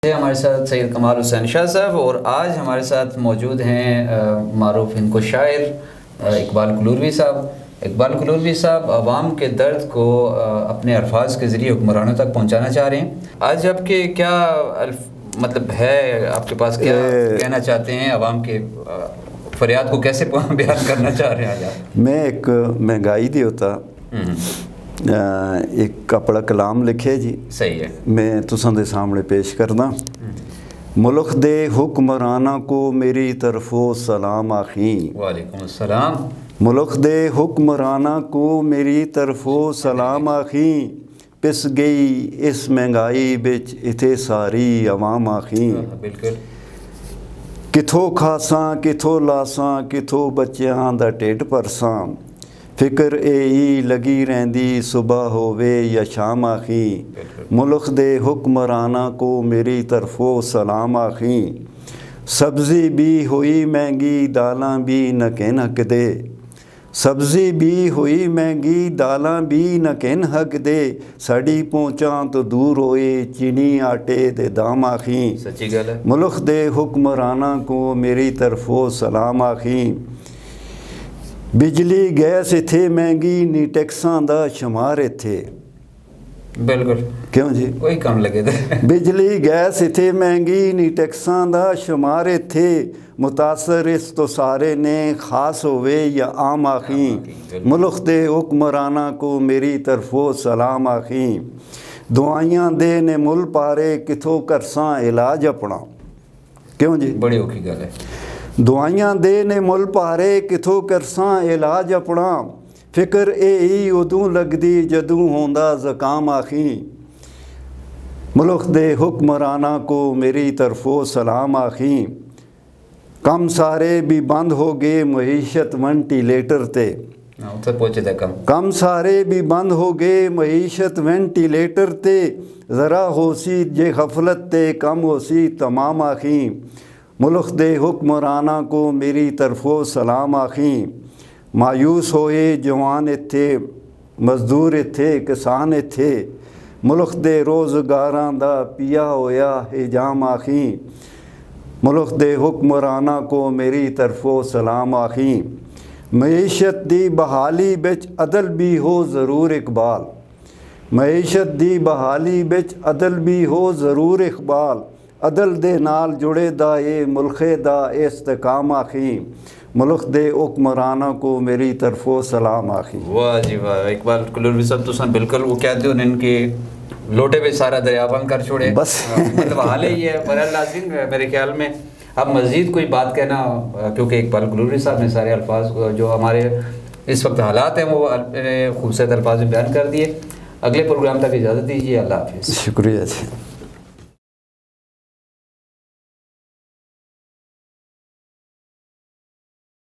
हमारे साथ सैयद कमाल हुसैन शाह साहब और आज हमारे साथ मौजूद हैं मारूफ इनको शायर इकबाल कलूरवी साहब। इकबाल कलूरवी साहब आवाम के दर्द को अपने अल्फाज के ज़रिए हुक्मरानों तक पहुंचाना चाह रहे हैं। आज आपके क्या मतलब है, आपके पास क्या कहना चाहते हैं, आवाम के फरियाद को कैसे बयान करना चाह रहे हैं आज आप? मैं एक महंगाई दी होता एक अपना कलाम लिखे जी। सही है, मैं तुसां दे सामने पेश करदा। मुल्क दे हुक्मराना को मेरी तरफो सलाम आखी। वालेकुम अस्सलाम। मुल्क दे हुक्मराना को मेरी तरफो सलाम आखी। पिस गई इस महंगाई बिच इथे सारी अवाम आखी। बिल्कुल। किथों खासां किथों लासां किथों बच्चियां दा ढिड भरसां। फिक्र यही लगी रहंदी सुबह होवे या शाम आखी। मुल्क दे हुक्मराना को मेरी तरफो सलाम आखी। सब्ज़ी भी हुई महंगी दालां भी न कहन हक दे। सब्ज़ी भी हुई महंगी दालां भी न कहन हक दे। साड़ी पहुँचां तो दूर होए चीनी आटे दे दाम आखी। सच्ची गल है। मुल्क दे हुक्मराना को मेरी तरफो सलाम आखी। बिजली गैस इत्थे महंगी नी टैक्सां दा शुमार इत्थे। बिल्कुल। क्यों जी, कोई कम लगे थे। बिजली गैस इत्थे महंगी नी टैक्सां दा शुमार इत्थे। मुतासर इस तो सारे ने खास होवे या आम आखी। मुल्क दे हुक्मराना को मेरी तरफो सलाम आखी। दुआइयां दे ने मुल पारे किथों करसां इलाज अपना। क्यों जी, बड़ी औखी गल है। दुआइयां दे ने मुल पारे किथों करसां इलाज अपना। फिक्र यही उदों लगदी जदों होंदा ज़काम आखी। मुल्क दे हुक्मराना को मेरी तरफो सलाम आखी। कम सारे भी बंद हो गए मईशत वेंटिलेटर ते। उत्थे पहुंचे थे कम सारे भी बंद हो गए मईशत वेंटिलेटर ते। ज़रा होसी जे गफलत ते कम होसी तमाम आखी। मुल्क दे हुक्मराना को मेरी तरफो सलाम आखी। मायूस होए जवान इत्थे मजदूर इत्थे किसान इत्थे। मुल्क दे रोज़गारां दा पिया होया हिजाम आखी। मुल्क दे हुक्मराना को मेरी तरफो सलाम आखी। मईशत दी बहाली बिच अदल भी हो ज़रूर इकबाल। मईशत दी बहाली बिच अदल भी हो ज़रूर इकबाल। अदल दे नाल जुड़े दा ये मुल्खे दा इस्तेकाम आखी। मुल्क दे हुक्मराना को मेरी तरफो सलाम आखी। वाह जी वाह। इकबाल कलूरवी साहब तुसां बिल्कुल वो कहते हो इनके लोटे पे सारा दरिया बंद कर छोड़े। बस मतलब हाल ही है। बहरहाल नाज़रीन, मेरे ख्याल में अब मज़ीद कोई बात कहना, क्योंकि इकबाल कलूरवी साहब ने सारे अल्फाज जो हमारे इस वक्त हालात हैं वो खूबसूरत अल्फाज में बयान कर दिए। अगले प्रोग्राम तक इजाज़त दीजिए। अल्लाह हाफ़िज़। शुक्रिया जी।